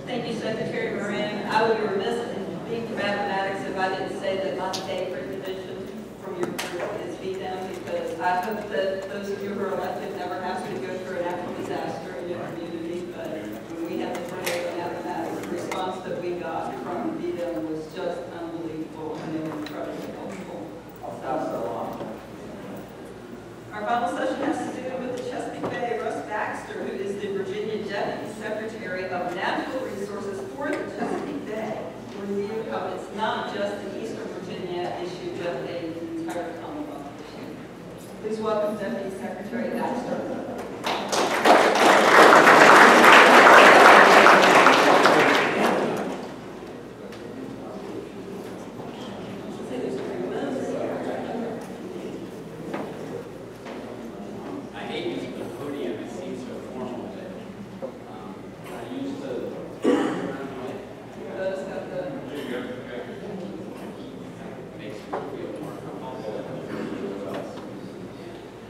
Thank you, Secretary Moran. I would be remiss in being to mathematics if I didn't say that my favorite division from your group is VDEM, because I hope that those of you who are elected never have to go through a natural disaster in your community. But when we had the tornado in mathematics, the response that we got from VDEM was just unbelievable, and they were incredibly helpful. Our final session has to do with the Chesapeake Bay, Baxter, who is the Virginia Deputy Secretary of Natural Resources for the Chesapeake Bay. Review of it's not just an Eastern Virginia issue, but an entire Commonwealth issue. Please welcome Deputy Secretary Baxter.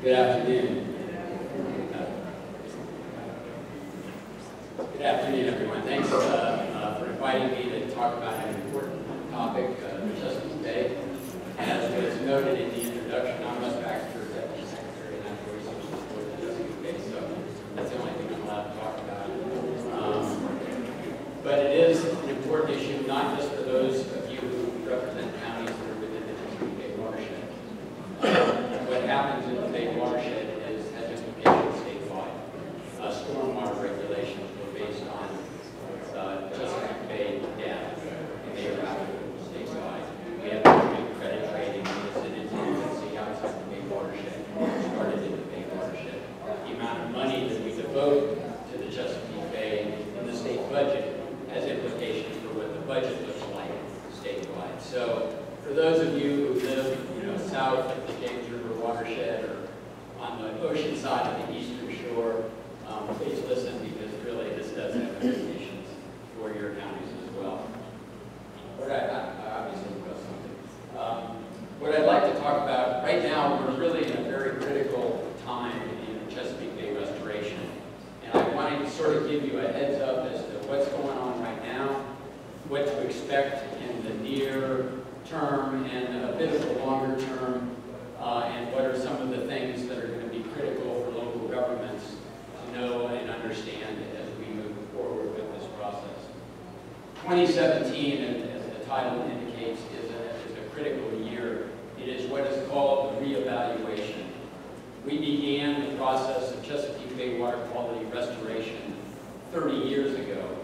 Good afternoon. Good afternoon, everyone. Thanks for inviting me to talk about an important topic, the Chesapeake Bay. As was noted in the introduction, I'm SummitBaxter, Deputy Secretary of Natural Resources for the Chesapeake Bay, so that's the only thing I'm allowed to talk about. But it is an important issue, not just for those of you who represent counties that are within the Chesapeake Bay watershed. What happens in the Bay watershed has implications statewide. Stormwater regulations were based on Chesapeake Bay data, and they are applicable statewide. We have to credit trading as an infancy outside the Bay watershed, started in the Bay watershed. The amount of money that we devote to the Chesapeake Bay in the state budget has implications for what the budget looks like statewide. So for those of you who live, south of the James River watershed or on the ocean side of the eastern shore, please listen, because really this does have implications for your counties as well. What I'd like to talk about right now, we're really in a very critical time in Chesapeake Bay restoration, and I wanted to sort of give you a heads up as to what's going on right now, what to expect in the near term and a bit of the longer term, and what are some of the things that are going to be critical for local governments to know and understand as we move forward with this process. 2017, as the title indicates, is a critical year. It is what is called the reevaluation. We began the process of Chesapeake Bay water quality restoration 30 years ago,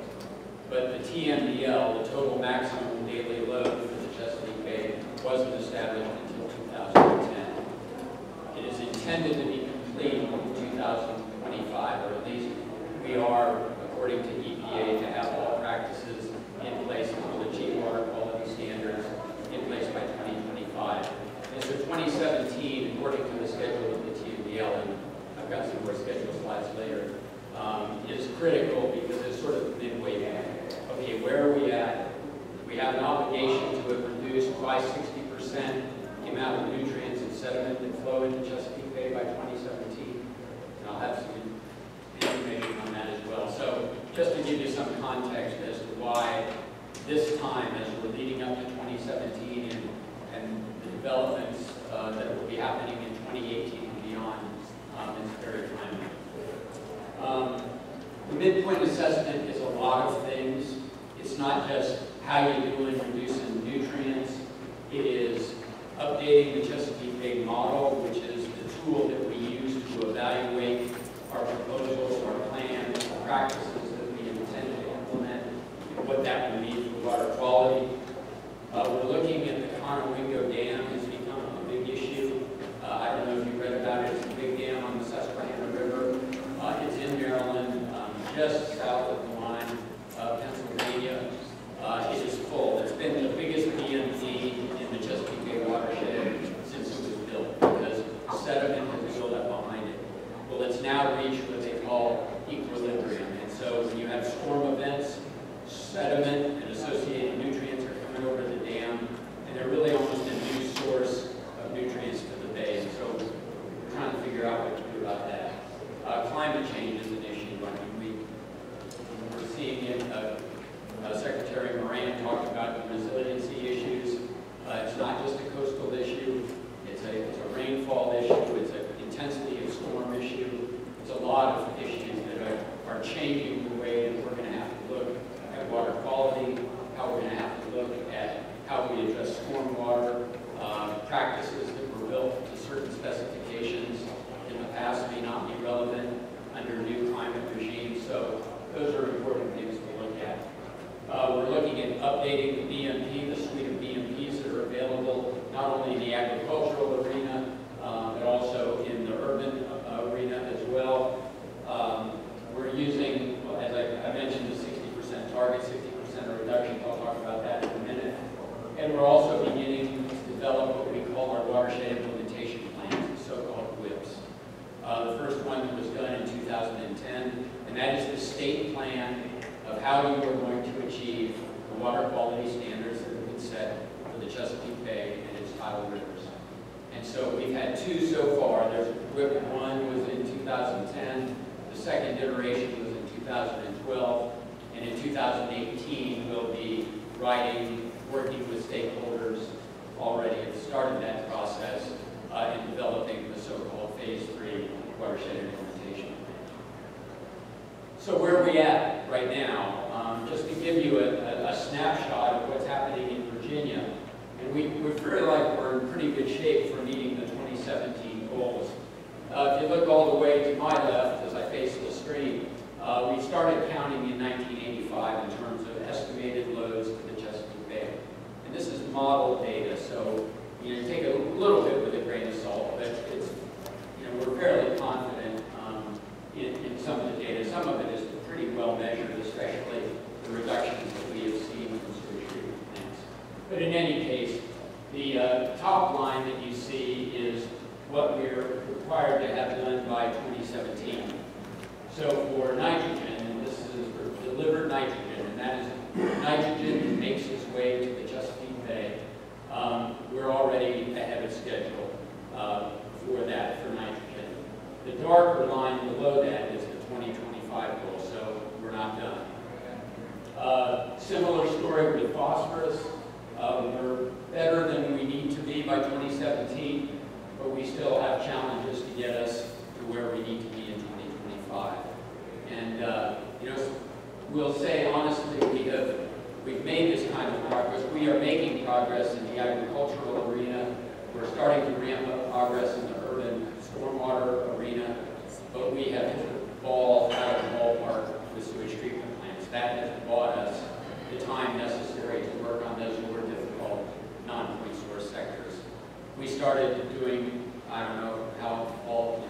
but the TMDL, the total maximum daily load for the Chesapeake Bay, wasn't established until 2010. It is intended to be complete in 2025, or at least we are, according to EPA, to have all practices in place that will achieve water quality standards in place by 2025. And so 2017, according to the schedule of the TMDL, and I've got some more schedule slides later, is critical because it's sort of the midway point. Okay, where are we at? We have an obligation to have reduced by 60% the amount of nutrients and sediment that flow into Chesapeake Bay by 2017. And I'll have some information on that as well. So just to give you some context as to why this time, as we're leading up to 2017 and the developments that will be happening in 2018 and beyond, is very timely. The midpoint assessment is a lot of things. It's not just how you do in reducing nutrients. It is updating the Chesapeake Bay model, which is the tool that we use to evaluate our proposals, our plans, our practices that we intend to implement, and what that will mean for water quality. We're looking at the Conowingo Dam. It's become a big issue. I don't know if you read about it. It's a big dam on the Susquehanna River. It's in Maryland, just south of the line of Pennsylvania. It is full. It's been the biggest BMD in the Chesapeake Bay watershed since it was built, because sediment has built up behind it. Well, it's now reached what they call equilibrium. And so when you have storm events, sediment and associated nutrients are coming over the dam, and they're really almost a new source updating the BMP, the suite of BMPs that are available, not only in the agricultural arena, but also in the urban arena as well. We're using, as I mentioned, the 60% target, 60% reduction. I'll talk about that in a minute. And we're also beginning to develop what we call our watershed implementation plans, the so-called WIPs. The first one was done in 2010, and that is the state plan of how you are going to achieve the water quality standards that have been set for the Chesapeake Bay and its tidal rivers. And so we've had two so far. There's WIP 1 was in 2010, the second iteration was in 2012, and in 2018 we'll be working with stakeholders already at the start of that process in developing the so-called Phase 3 watershed implementation plan. So where are we at right now? Just to give you a snapshot of what's happening in Virginia, and we feel like we're in pretty good shape for meeting the 2017 goals. If you look all the way to my left as I face the screen, we started counting in 1985 in terms of estimated loads to the Chesapeake Bay. And this is model data, so take a little bit with a grain of salt, but it's, we're fairly confident in some of the data. Some of it is pretty well measured, especially the reductions that we have seen from sewage treatment plants. But in any case, the top line that you see is what we're required to have done by 2017. So for nitrogen, and this is for delivered nitrogen, and that is nitrogen that makes its way to the Chesapeake Bay, we're already ahead of schedule for that, for nitrogen. The darker line below that is the 2025 goal, so we're not done. Similar story with phosphorus. We're better than we need to be by 2017, but we still have challenges to get us to where we need to be in 2025. And we'll say honestly, we've made this kind of progress. We are making progress in the agricultural arena. We're starting to ramp up progress in the urban stormwater arena, but we have hit the ball out of the ballpark with sewage treatment plants. That has bought us the time necessary to work on those more difficult non-point source sectors. We started doing, I don't know how all,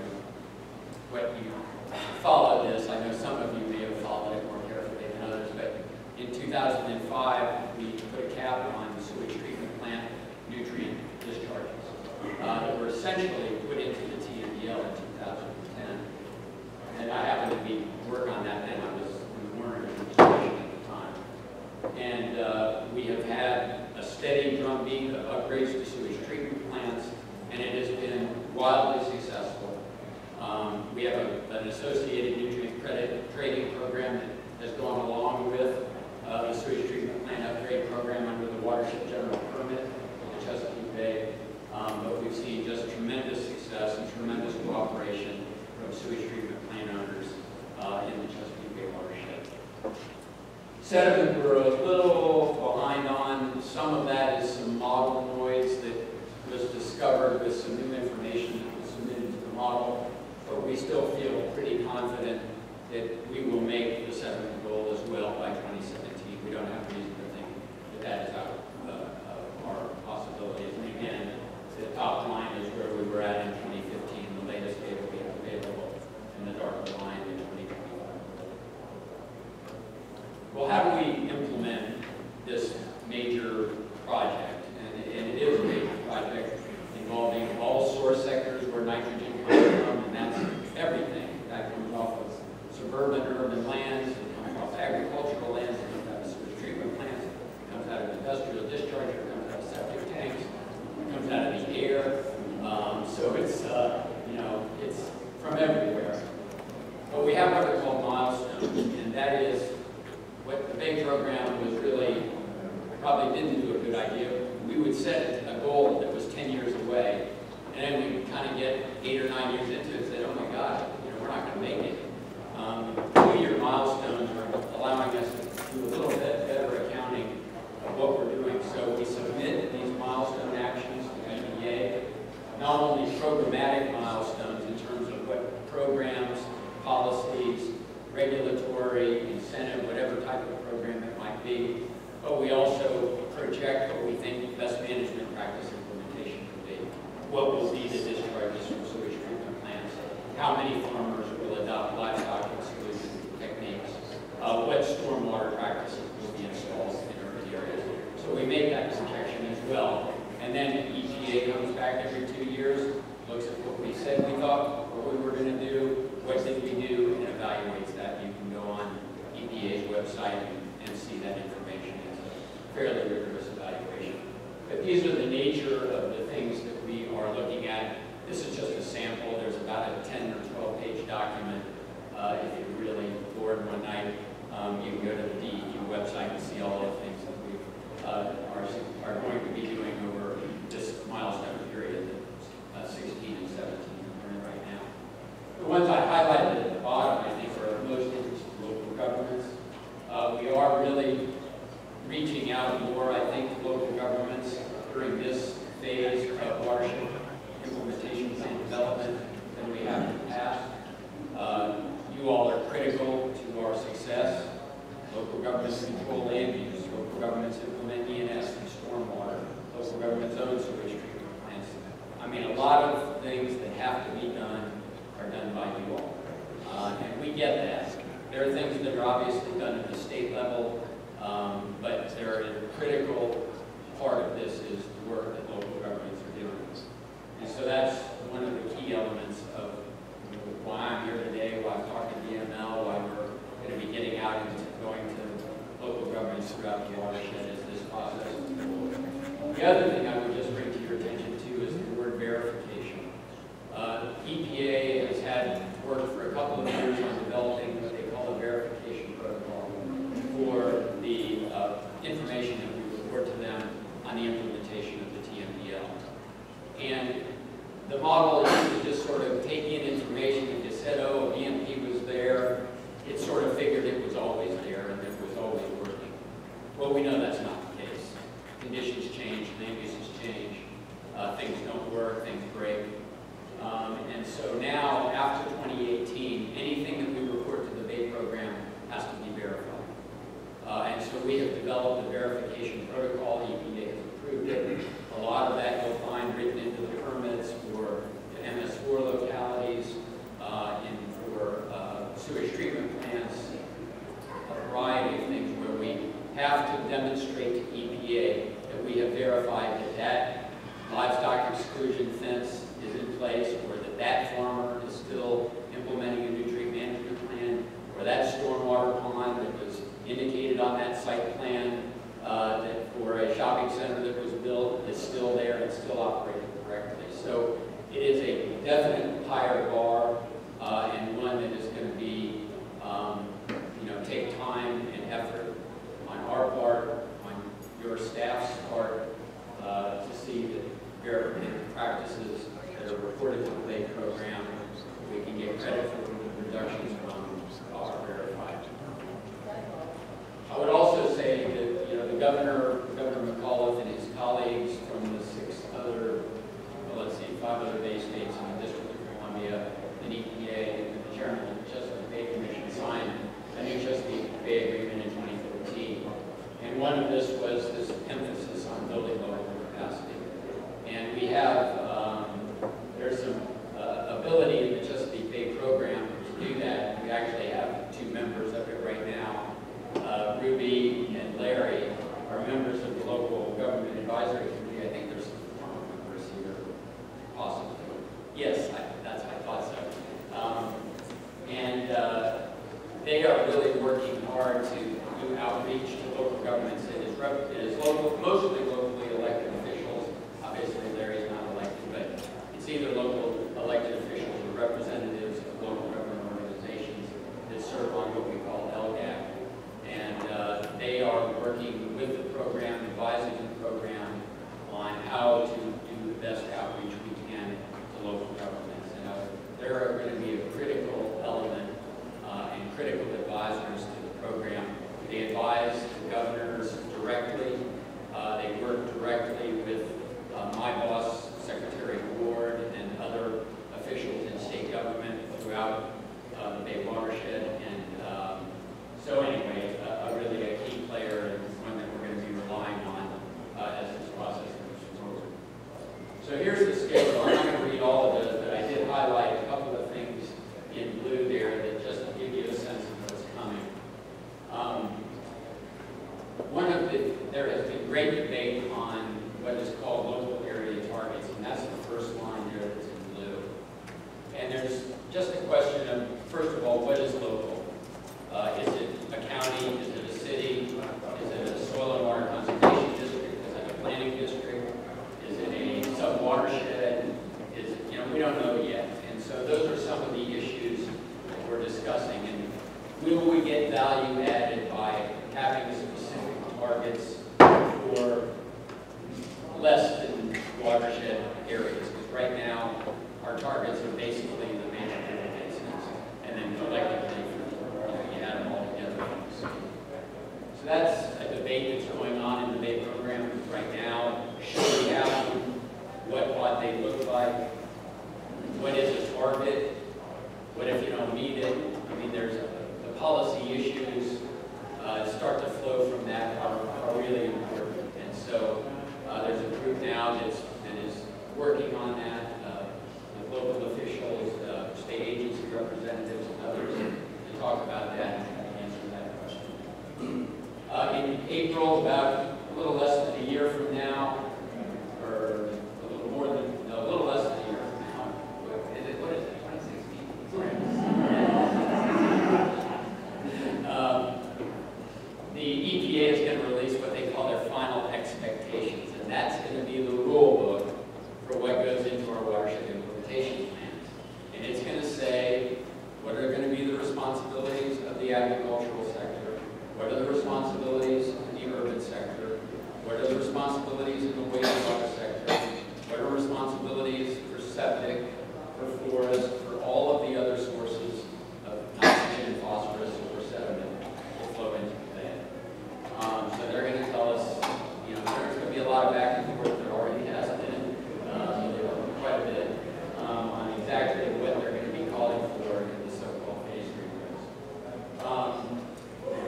what you follow this. I know some of you may have followed it more carefully than others, but in 2005, we put a cap on the sewage treatment plant nutrient discharges that were essentially put into the TMDL in 2010. And I happened to be working on that then. I was in the Warner administration at the time. And we have had a steady drumbeat of upgrades to sewage treatment plants, and it has been wildly successful. We have an associated nutrient credit trading program that has gone along with the sewage treatment plant upgrade program under the watershed general permit of the Chesapeake Bay. But we've seen just tremendous success and tremendous cooperation from sewage treatment plant owners in the Chesapeake Bay watershed. Sediment we're a little behind on. Some of that is some model noise that was discovered with some new information that was submitted to the model, but we still feel pretty confident that we will make the sediment goal as well by 2017. We don't have reason to think that that is out of our possibilities. And again, the top line is where we were at in 2015, the latest data we have available, and the darker line in 2025. Well, how do we implement this major project? And it is a major project involving all source sectors where nitrogen comes from, and that's everything. That comes off of suburban, urban lands, it comes off agricultural lands, it comes out of sewage treatment plants, it comes out of industrial discharge, it comes out of septic tanks, it comes out of the air. So it's, it's from everywhere. But we have what are called milestones, and that is what the Bay program was really, probably didn't do a good idea. We would set a goal that was 10 years away, and then we would kind of get 8 or 9 years into it and say, oh my God, we're not going to make it. 2-year milestones are allowing us to do a little bit better accounting of what we're doing. So we submit these milestone actions to EPA, not only programmatic milestones in terms of what programs, policies, regulatory, incentive, whatever type of program it might be, but we also project what we think best management practice implementation could be. What will be the discharges from sewage treatment plants? How many farmers will adopt livestock exclusion techniques? What stormwater practices will be installed in urban areas? So we make that projection as well. And then EPA comes back every 2 years, looks at what we said we thought, what we were going to do, what did we do, and evaluates that. You can go on EPA's website and see that information. It's a fairly rigorous evaluation. But these are the nature of the things that we are looking at. This is just a sample. There's about a 10 or 12 page document. If you're really bored one night, you can go to the DEQ website and see all the things that we are going to be doing over this milestone period, 16 and 17 we're in right now. The ones I highlighted at the bottom, I think, are of most interest to local governments. We are really reaching out more, I think, to local governments during this phase of watershed implementation plan development than we have in the past. You all are critical to our success. Local governments control land use. Local governments implement ENS and stormwater. Local governments own sewage treatment plants. I mean, a lot of things that have to be done are done by you all. And we get that. There are things that are obviously done at the state level, but a critical part of this is the work that local governments are doing. And so that's one of the key elements of why I'm here today, why I'm talking to DML, why we're going to be getting out and going to local governments throughout the watershed as this process. The other thing I would just bring to your attention too is the word verification. EPA has had worked for a couple of years on developing what they call a verification protocol for the information that we report to them on the implementation of the TMDL. And the model is to just sort of take in information and just said, oh, BMP was there. It sort of figured it was always there and it was always working. Well, we know that's not the case. Conditions change, land uses change, things don't work, things break. And so now, after 2018, anything that we report to the BAE program has to be verified. And so we have developed a verification protocol. EPA has approved it. A lot of that you'll find written into the permits for the MS4 localities and for sewage treatment plants, a variety of things where we have to demonstrate to EPA that we have verified that that livestock exclusion fence is in place, or that that farmer is still implementing a nutrient management plan, or that stormwater pond that was indicated on that site plan that for a shopping center that was built is still there and still operating correctly. So it is a definite higher bar and one that is going to be, take time and effort on our part, on your staff's part, to see that verification practices that are reported to the BAE program, we can get credit for the reductions from are verified. I would also say that the Governor McAuliffe and his colleagues from the 5 other BAE states in the District of Columbia, and EPA, and the Chairman of the Chesapeake Bay Commission signed a new Chesapeake Bay Agreement in 2013. And one of this was this emphasis on building local capacity. And we have, there's some ability in the Chesapeake Bay program to do that. We actually have 2 members of it right now. Ruby and Larry are members of the local government advisory committee. I think there's some former members here, possibly. Yes, I thought so. They are really working hard to do outreach to local governments. It is local, mostly locally elected officials. Obviously, Larry's not elected, but it's either local elected officials or representatives of local government organizations that serve on what we call LGAC. And they are working with the program, advising the program on how to do the best outreach we can to local governments. And there are going to be a critical element and critical advisors to the program. They advise the governors directly. They work directly with my boss, Secretary Ward, and other officials in state government throughout the Bay watershed. And so anyway, really a key player and one that we're going to be relying on there has been great debate on what is called local area targets, and that's the first line there that's in blue. And there's just a question of, first of all, what is local? Is it a county? Is it a city? Is it a soil and water conservation district? Is it a planning district? Is it a sub-watershed? Is it, we don't know yet. And so those are some of the issues that we're discussing. And will we get value added by having specific targets for less than watershed areas? Because right now, our targets are basically the management basins, and then collectively, you add them all together. So that's a debate that's going on in the Bay program right now. Should we have them? What ought they look like? What is a target? What if you don't meet it? I mean, there's the policy issues start to flow from that are really important. And so there's a group now that is working on that, with local officials, state agency representatives, and others, to talk about that and answer that question. In April, about a little less than a year from now, or a little more than, no, a little less than a year from now, what is it, 2016? The EPA is going to release what they call their final expectations, and that's going to be the rule book for what goes into our watershed implementation plans. And it's going to say what are going to be the responsibilities of the agricultural sector, what are the responsibilities in the urban sector, what are the responsibilities in the wastewater sector, what are responsibilities for septic, for forest, for all of the other sources of nitrogen and phosphorus or sediment that flow into the land. So they're going to tell us, there's going to be a lot of back and forth. There already has been quite a bit on exactly what they're going to be calling for in the so-called phase 3 goals.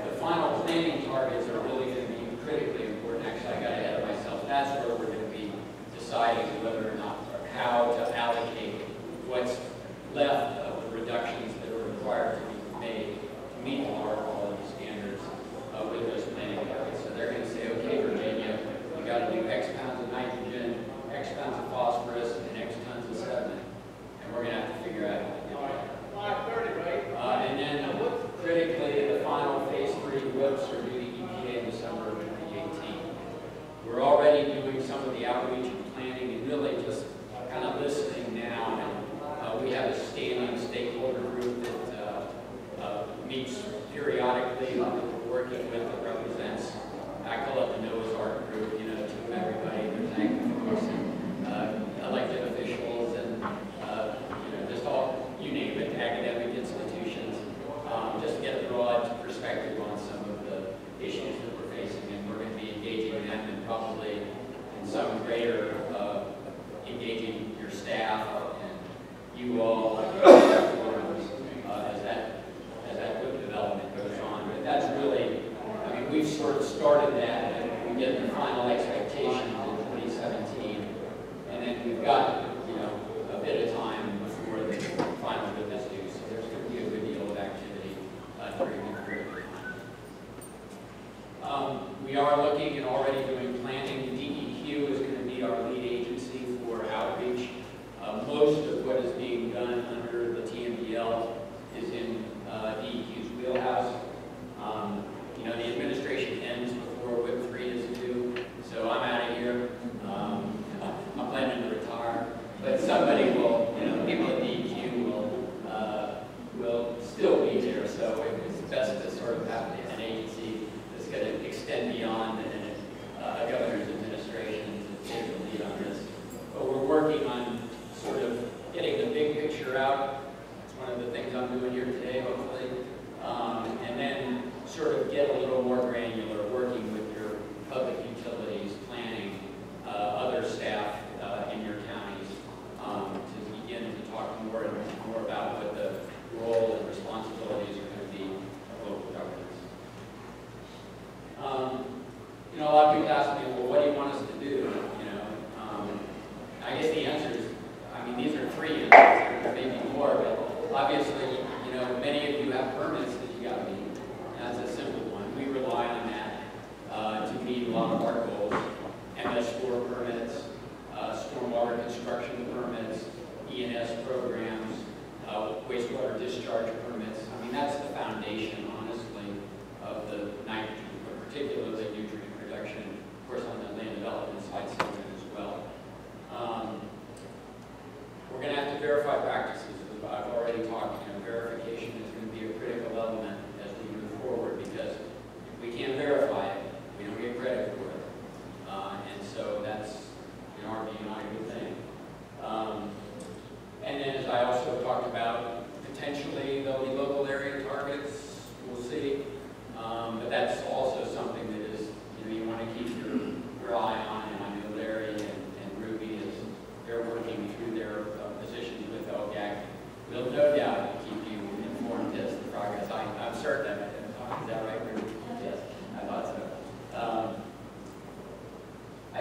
The final planning targets are really going to be critically important. Actually, I got ahead of myself. That's where we're going to be deciding whether or not, or how to allocate what's left of the reductions that are required to be made to meet the water quality standards with those planning targets. So they're going to say, okay, Virginia, you got to do X pounds of nitrogen, X pounds of phosphorus, and X tons of sediment. And we're going to have to figure out how to do that. 5:30, right? And then critically, the final phase 3 whips are due to EPA in December of 2018. We're already doing some of the outreach and planning and really just kind of listening now. And we have a standing stakeholder group that meets periodically that we're working with that represents, I call it the Noah's Ark group, to everybody. There's activists and elected officials and, just all, you name it, academic institutions, just to get a broad perspective on some of the issues that we're facing. And we're going to be engaging them and probably in some greater, engaging your staff and you all as that whip development goes on. But that's really, we've sort of started that, and we get the final expectations in 2017, and then we've got, a bit of time before the final whip is due, so there's going to be a good deal of activity during the period of time. We are looking and already doing planning. The DEQ is going to be our lead agency for outreach. Most of what is being done under the TMDL is in DEQ's wheelhouse. The administration ends before WIP 3 is due, so I'm out of here. I'm planning to retire, but somebody will, people at DEQ will still be there, so it's best to sort of have an agency that's going to extend beyond a governor's administration to take the lead on this. But we're working on sort of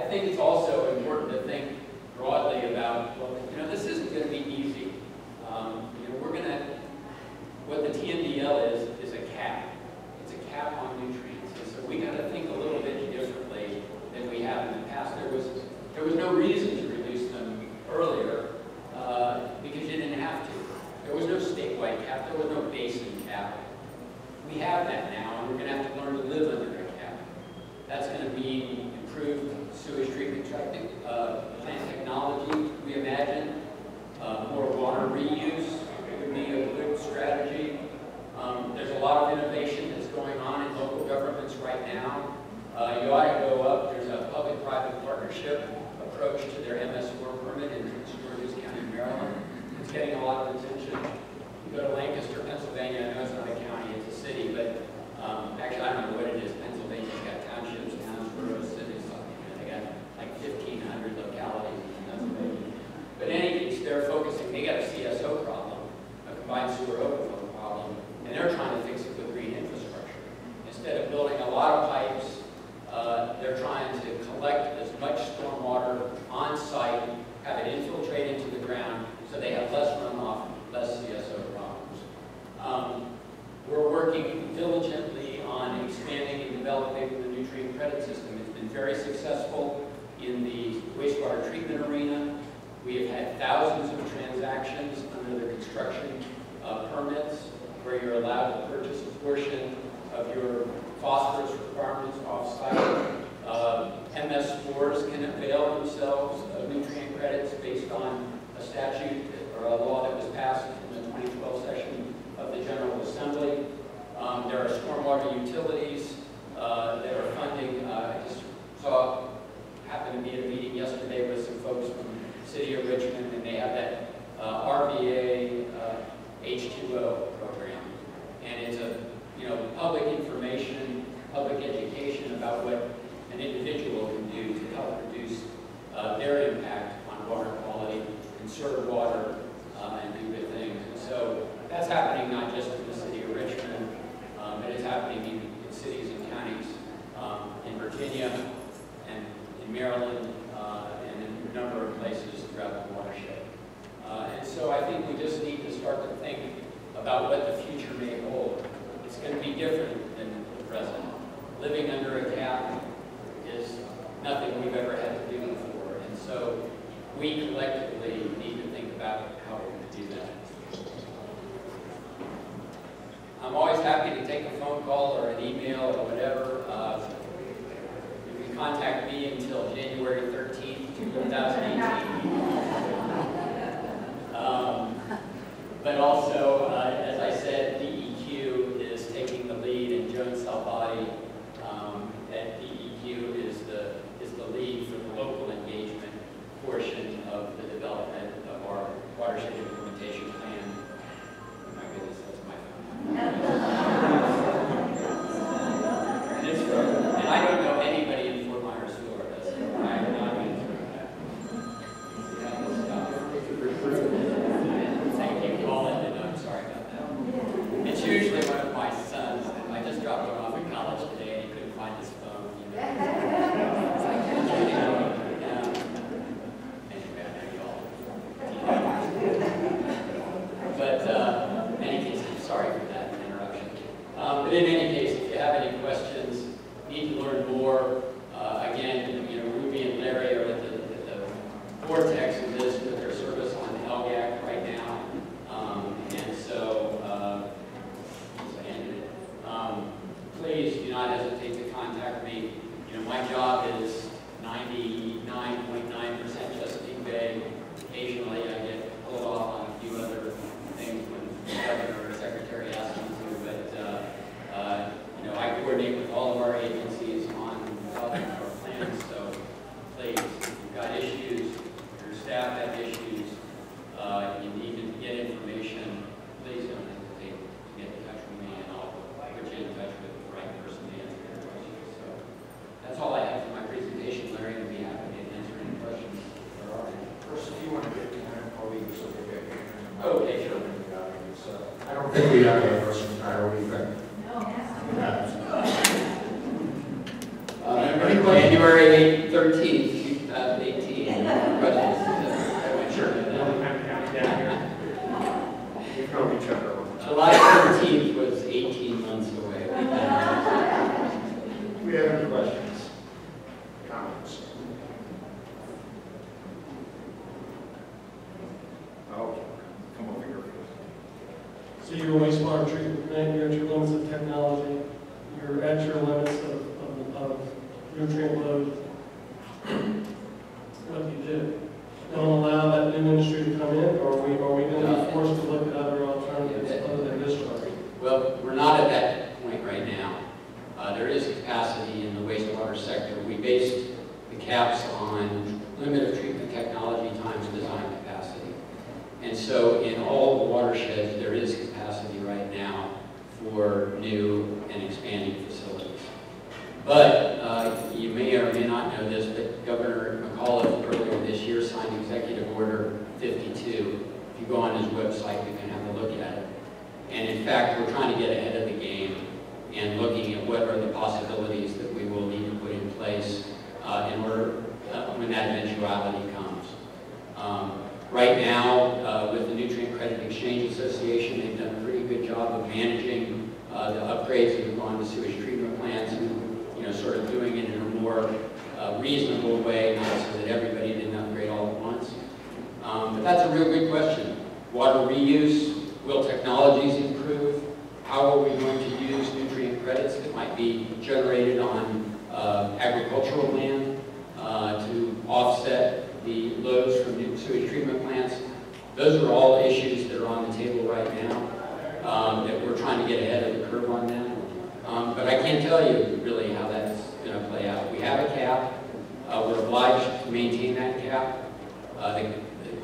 think it's also important to think broadly about, well, this isn't going to be easy. We're going to, what the TMDL is a cap. It's a cap on nutrients. And so we got to think a little bit differently than we have in the past. There was no reason to reduce them earlier because you didn't have to. There was no statewide cap. There was no basin cap. We have that now, and we're going to have to learn to live under a cap. That's going to mean improved sewage treatment plant technology, we imagine. More water reuse would be a good strategy. There's a lot of innovation that's going on in local governments right now. You ought to go up. There's a public-private partnership approach to their MS4 permit in Prince George's County, Maryland. It's getting a lot of attention. You go to Lancaster, Pennsylvania. I know it's not a county, it's a city, but actually I don't know what it is. Pennsylvania's got townships, towns, boroughs, cities, they got like 1,500 localities in Pennsylvania. But in any case, they're focusing, they got a CSO problem, a combined sewer overflow problem, and they're trying to fix it with green infrastructure. Instead of building a lot of pipes, they're trying to collect as much stormwater on site, have it infiltrate into the ground, so they have less runoff, less CSO problems. We're working diligently on expanding and developing the nutrient credit system. It's been very successful in the wastewater treatment arena. We have had thousands of transactions under the construction permits where you're allowed to purchase a portion of your phosphorus requirements off-site. MS4s can avail themselves of nutrient credits based on a statute or a law that was passed in the 2012 session of the General Assembly. There are stormwater utilities that are funding. I just happened to be at a meeting yesterday with some folks from the city of Richmond, and they have that RVA H2O program. And it's a public information, public education about what an individual can do to help reduce their impact on water quality, conserve water, and do good things. And so that's happening not just in the city of Richmond, it is happening in cities and counties in Virginia and in Maryland and in a number of places throughout the watershed. And so I think we just need to start to think about what the future may hold. It's going to be different than the present. Living under a cap is nothing we've ever had to do before. And so we collectively need to think about how we're going to do that. I'm always happy to take a phone call or an email or whatever. You can contact me until January 13th, 2018. But also, as I said, DEQ is taking the lead, and Joan Salvati at DEQ is the lead for the local engagement portion of the development of our watershed implementation plan. Oh my goodness, that's my phone. And I don't know anybody in Fort Myers, Florida, so I'm not going through that. Thank you, Colin, and I'm sorry about that. It's usually one of my sons. I just dropped him off in college today, and he couldn't find his phone. It's like, but in any case, I'm sorry for that interruption. But in any case, if you have any questions, need to learn more, again, Ruby and Larry are at the vortex of this with their service on LGAC right now. And so, please do not hesitate to contact me. My job is 99.9% Chesapeake Bay. Occasionally, I get pulled off on a few other things when the governor or secretary asks me to. But I coordinate with all of our agencies on developing our plans. So please, if you've got issues, your staff have issues, you need to get information, please don't hesitate to get in touch with me, and I'll put you in touch with the right person to answer your questions. So that's all I have for my presentation, Larry, and I'd be happy to answer any questions there are. First, if you want to get behind, I'll leave so we get behind. Okay, sure. I don't think we have any questions, Tyler. What do you think? January 13th, July 17th was 18 months away. Do we have any questions? Comments? Okay, come over here. So your wastewater treatment plant, you're at your limits of technology, you're at your limits of nutrient load. What do you do? Don't allow that new industry to come in, or are we going to be forced to look at other alternatives other than discharge? Well, we're not at that point right now. There is capacity in the wastewater sector. We based the caps on limit of treatment technology times design capacity. And so in all the watersheds, there is capacity right now for new and expanding facilities. But you may or may not know this, but Governor McAuliffe earlier this year signed Executive Order 52. If you go on his website, you can have a look at it. And in fact, we're trying to get ahead of the game and looking at what are the possibilities that we will need to put in place in order when that eventuality comes. Right now, with the Nutrient Credit Exchange Association, they've done a pretty good job of managing the upgrades that have gone to sewage treatment plants and sort of doing it in a more reasonable way, not so that everybody didn't upgrade all at once. But that's a real good question. Water reuse, will technologies improve? How are we going to use nutrient credits that might be generated on agricultural land to offset the loads from new sewage treatment plants? Those are all issues that are on the table right now that we're trying to get ahead of the curve on them. But I can't tell you really how that's going to play out. We have a cap. We're obliged to maintain that cap.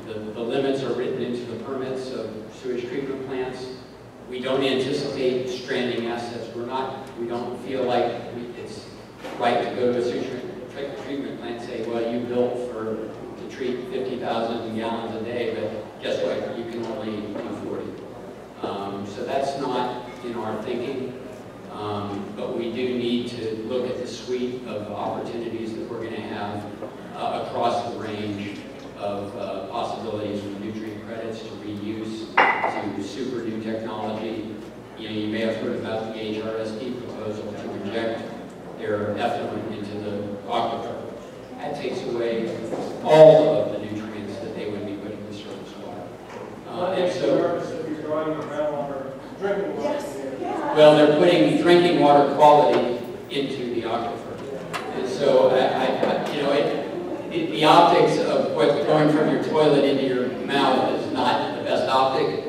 The limits are written into the permits of sewage treatment plants. We don't anticipate stranding assets. We don't feel like it's right to go to a sewage treatment plant and say, well, you built to treat 50,000 gallons a day, but guess what? You can only do 40. So that's not in our thinking. But we do need to look at the suite of opportunities that we're going to have across the range of possibilities from nutrient credits to reuse to super new technology. You may have heard about the HRSD proposal to inject their effluent into the aquifer. That takes away all of the nutrients that they would be putting in the surface water. And so, well, they're putting drinking water quality into the aquifer. And so, the optics of what's going from your toilet into your mouth is not the best optic,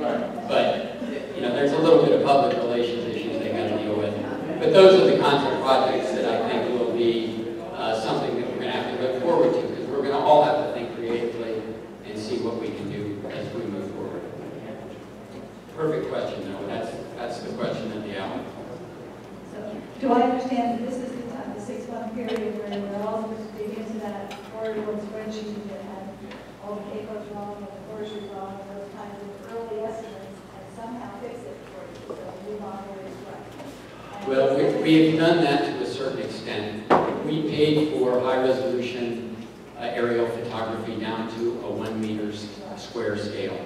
but there's a little bit of public relations issues they got to deal with. But those are the kinds of projects that I think will be something that we're going to have to look forward to, because we're going to all have to think creatively and see what we can do as we move forward. Perfect question, though. That's the question of the hour. So, do I understand that this is the 6-month period where we're all supposed to dig into that Oracle spreadsheet that had all the CAPOs wrong and the forestry wrong and those kinds of early estimates and somehow fix it for you so move on where it's right? Well, we've done that to a certain extent. We paid for high-resolution aerial photography down to a 1 meter square scale.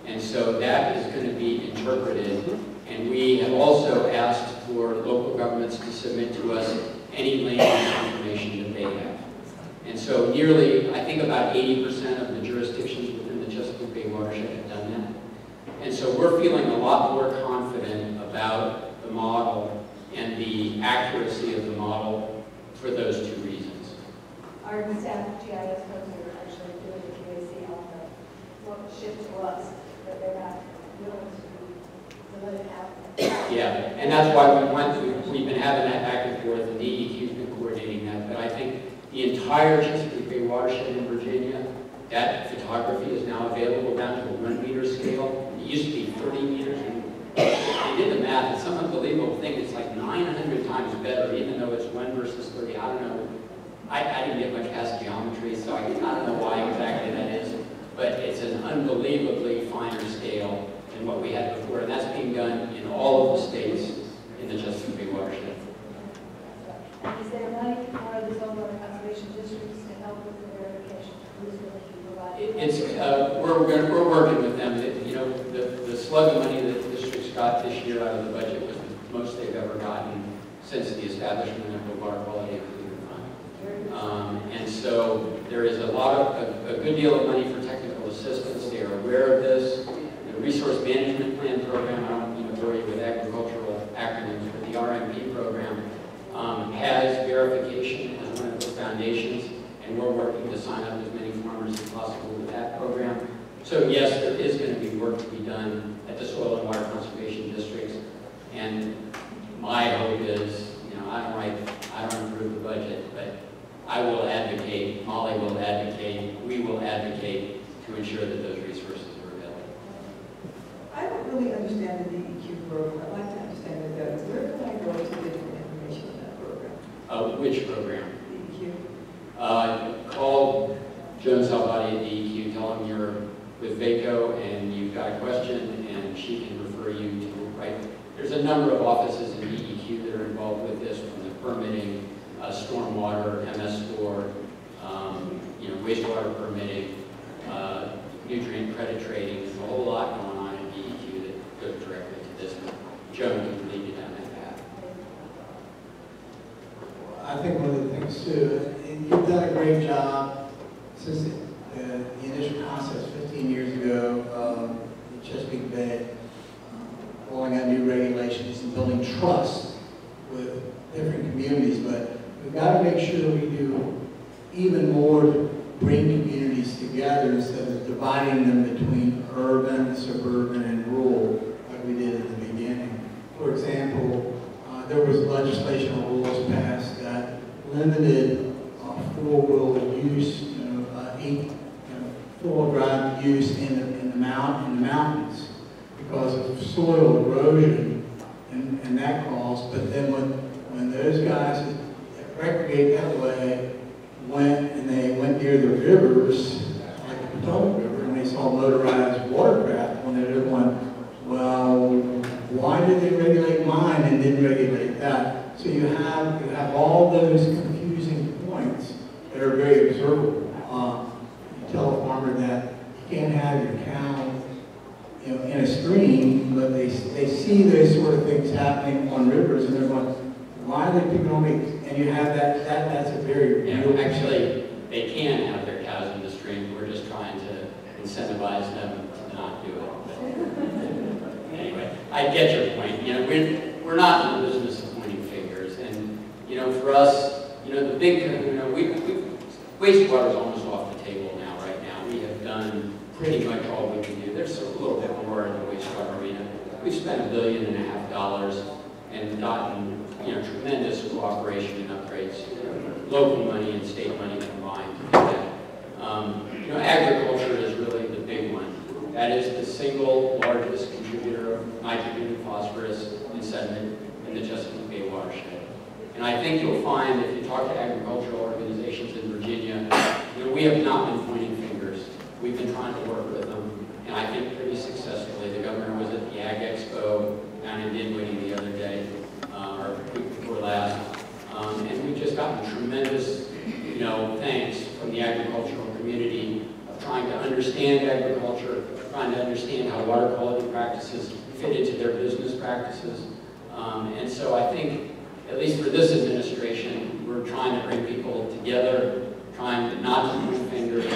And so that is going to be interpreted. And we have also asked for local governments to submit to us any land use information that they have. And so nearly, I think about 80% of the jurisdictions within the Chesapeake Bay watershed have done that. And so we're feeling a lot more confident about the model and the accuracy of the model for those two reasons. Our staff GIS folks are actually doing the QAC on what ships to us, that they're not willing to let it happen. Yeah, and that's why we've been having that back and forth, and the DEQ's been coordinating that. But I think the entire Chesapeake Bay watershed in Virginia, that photography is now available down to a 1 meter scale. It used to be 30 meters. And they did the math. It's some unbelievable thing. It's like 900 times better, even though it's 1 versus 30. I don't know. I didn't get much past geometry, so I don't know why exactly that is. But it's an unbelievably finer scale than what we had before. And that's being done in all of the states in the Chesapeake Bay watershed. Is there money for the Zone Conservation Districts to help with the verification? Who's going to provide? We're working with them. The slug of money that the districts got this year out of the budget was the most they've ever gotten since the establishment of the Water Quality Improvement Fund. And so there is a good deal of money for technical assistance. They are aware of this. The Resource Management Plan program, I don't need to bore you with agricultural acronyms, but the RMP program has verification as one of the foundations, and we're working to sign up as many farmers as possible with that program. So yes, there is going to be work to be done at the soil and water conservation districts, and my hope is, I don't approve the budget, but I will advocate, Molly will advocate, we will advocate to ensure that those resources are available. I don't really understand the DEQ program. I'd like to understand it better. Where can I go to get information on that program? Which program? DEQ. Call Joan Salvati at DEQ, tell them you're with VACO and you've got a question, and she can refer you to, right? There's a number of offices in DEQ that are involved with this, from the permitting, stormwater, MS score, wastewater permitting, nutrient credit trading. There's a whole lot going on in DEQ that goes directly to this. Joan can lead you down that path. I think one of the things too, and you've done a great job since the initial concept 15 years ago in Chesapeake Bay, rolling out new regulations and building trust with different communities. But we've got to make sure we do even more to bring communities together instead of dividing them between urban, suburban, and rural, like we did in the beginning. For example, there was legislation or rules passed that limited four-wheel use, four-wheel drive use in the mountains because of soil erosion and that caused. But then when those guys that recreate that way went near the rivers, like the Potomac River, and they saw motorized watercraft, when they're going, well, why did they regulate mine and didn't regulate that? So you have all those confusing points that are very observable. You tell a farmer that you can't have your cow, in a stream, but they see those sort of things happening on rivers, and they're going, why are they picking on me? And you have that's a very real. Actually, they can have their cows in the stream. We're just trying to incentivize them to not do it. Anyway, I get your point. We're not in the business of pointing fingers, and for us, the big, wastewater is almost off the table now. Right now, we have done pretty much all we can do. There's a little bit more in the wastewater arena. We've spent $1.5 billion and gotten tremendous cooperation and upgrades, local money and state money combined to do that. Agriculture is really the big one. That is the single largest contributor of nitrogen and phosphorus and sediment in the Chesapeake Bay watershed. And I think you'll find if you talk to agricultural organizations in Virginia, we have not been pointing fingers. We've been trying to work with them, and I think pretty successfully. The governor was at the Ag Expo down in Dinwiddie the other day, or the week before last, and we've just gotten tremendous, thanks from the agricultural community of trying to understand agriculture, trying to understand how water quality practices fit into their business practices. And so I think, at least for this administration, we're trying to bring people together, trying to not to point fingers.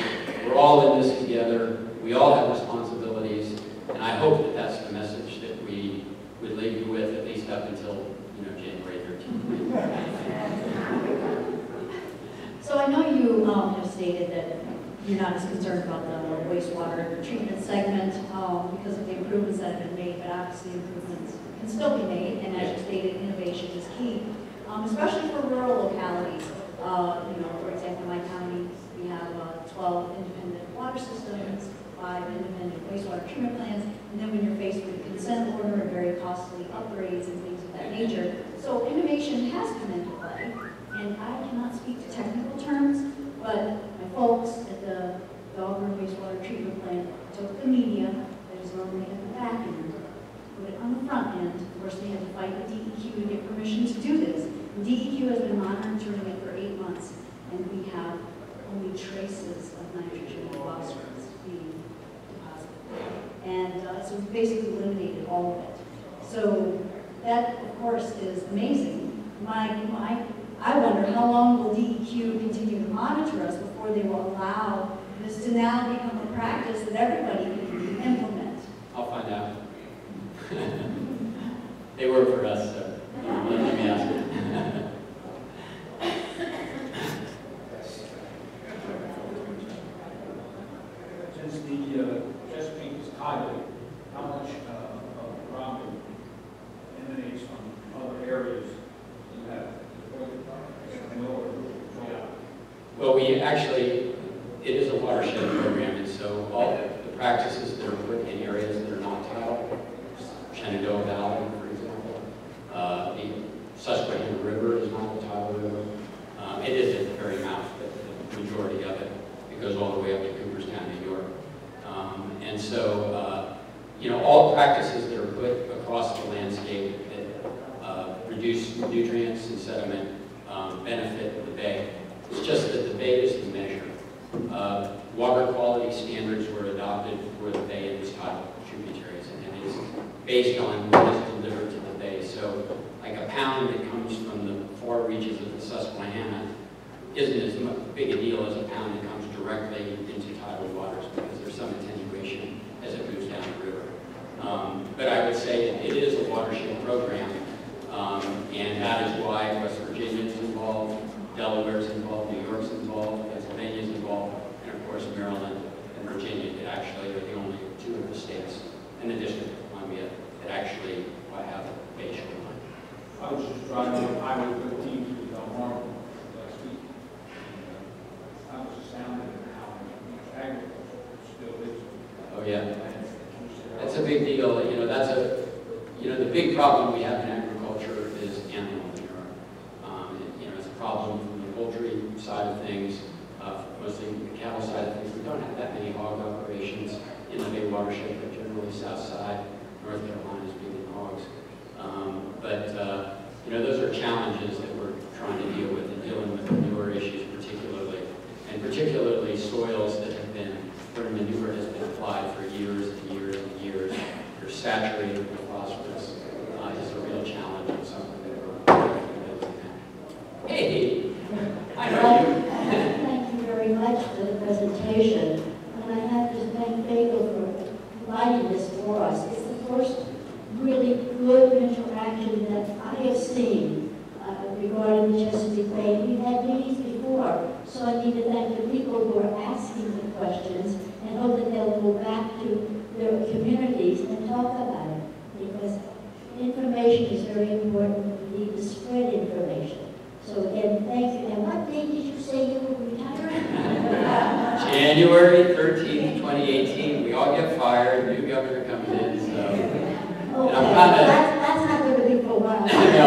We're all in this together. We all have responsibilities, and I hope that that's the message that we would leave you with, at least up until January 13th. So I know you have stated that you're not as concerned about the wastewater treatment segment because of the improvements that have been made, but obviously improvements can still be made, and as you stated, innovation is key, especially for rural localities. For example, my county, we have 12 independent water systems, 5 independent wastewater treatment plants, and then when you're faced with consent order and very costly upgrades and things of that nature. So innovation has come into play, and I cannot speak to technical terms, but my folks at the Dahlgren wastewater treatment plant took the media that is normally at the back end, put it on the front end. Of course, they had to fight the DEQ to get permission to do this. And DEQ has been monitoring it for 8 months, and we have only traces of nitrogen and phosphorus being deposited. And so we basically eliminated all of it. So I wonder how long will DEQ continue to monitor us before they will allow this to now become a practice that everybody can implement? I'll find out. They work for us, so let me ask them. Since the Chesapeake is tidal, how much of groundwater emanates from other areas you have? Well, we actually, it is a watershed program, and so all the practices that are put in areas that are not tidal, Shenandoah Valley, for example, the Susquehanna River is not a tidal river. It is at the very mouth, but the majority of it, it goes all the way up to Cooperstown, New York. And so, you know, all practices that are put across the landscape that reduce nutrients and sediment benefit the bay. It's just that the bay is the measure. Water quality standards were adopted for the bay and its tidal tributaries, and it is based on what is delivered to the bay. So, like a pound that comes from the far reaches of the Susquehanna isn't as big a deal as a pound that comes directly into tidal waters, because there's some attenuation as it moves down the river. But I would say it is a watershed program, and that is why West Virginia is involved, Delaware's involved, New York's involved, Pennsylvania's involved, and of course Maryland and Virginia that actually are the only two of the states in the District of Columbia that actually have a bay shoreline. I was just driving on Highway 15 through Delmarva last week. I was astounded at how much agriculture still is. Oh yeah, that's a big deal. You know, that's the big problem we have in agriculture is animal manure. You know, it's a problem from the poultry side of things, mostly the cattle side of things. We don't have that many hog operations in the Bay watershed, but generally south side, North Carolina is big in hogs. You know, those are challenges that we're trying to deal with, and dealing with manure issues particularly, and particularly soils that have been, where manure has been applied for years and years and years. They're saturated with phosphorus is a real challenge, and something that we're working with. Hey, I know you. Thank you very much for the presentation. And I have to thank Bagel for providing this for us. It's the first really good interaction that I have seen regarding the Chesapeake Bay. We've had meetings before, so I need to thank the people who are asking the questions and hope that they'll go back to their communities and talk about it, because information is very important. We need to spread information. So again, thank you. And what date did you say you were retiring? January 13th, 2018. We all get fired. New governor comes in, so. Okay, I'm kinda, that's not going to be for a while. no,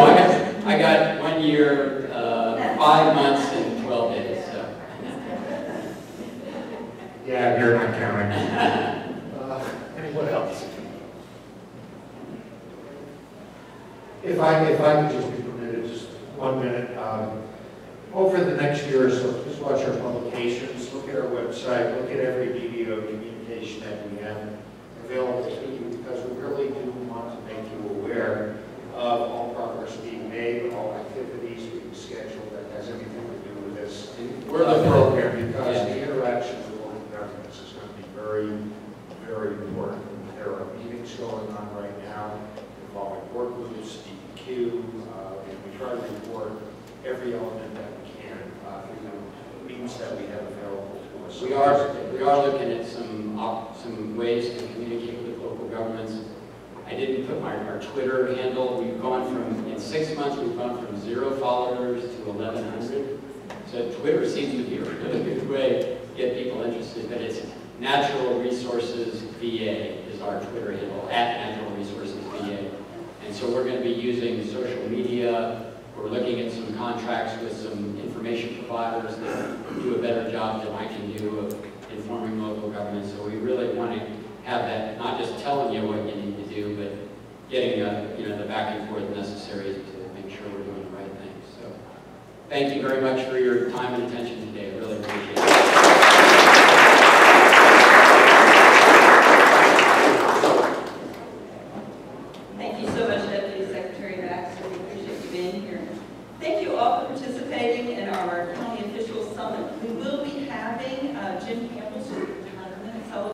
I got 1 year, 5 months, and 12 days. So. Yeah, you're not counting. Anyone else? If I could just be permitted, just 1 minute. Over the next year or so, just watch our publications, look at our website, look at every BDO communication that we have available to you, because we really do want to make you aware of all progress being made, all activities being scheduled that has anything to do with this program, because the interaction with local governments is going to be very, very important. There are meetings going on right now involving work groups, DEQ, and we try to report every element that we can through the means that we have available to us. We are looking at some ways to communicate with local governments. I didn't put our Twitter handle. We've gone from, in 6 months, we've gone from 0 followers to 1,100. So Twitter seems to be a really good way to get people interested, but it's Natural Resources VA is our Twitter handle, @Natural Resources VA. And so we're going to be using social media. We're looking at some contracts with some information providers that do a better job than I can do of informing local governments. So we really want to have that, not just telling you what you need to do, but getting the back and forth necessary to make sure we're doing the right things. So thank you very much for your time and attention today. I really appreciate it. Thank you so much, Deputy Secretary Baxter. We appreciate you being here. We will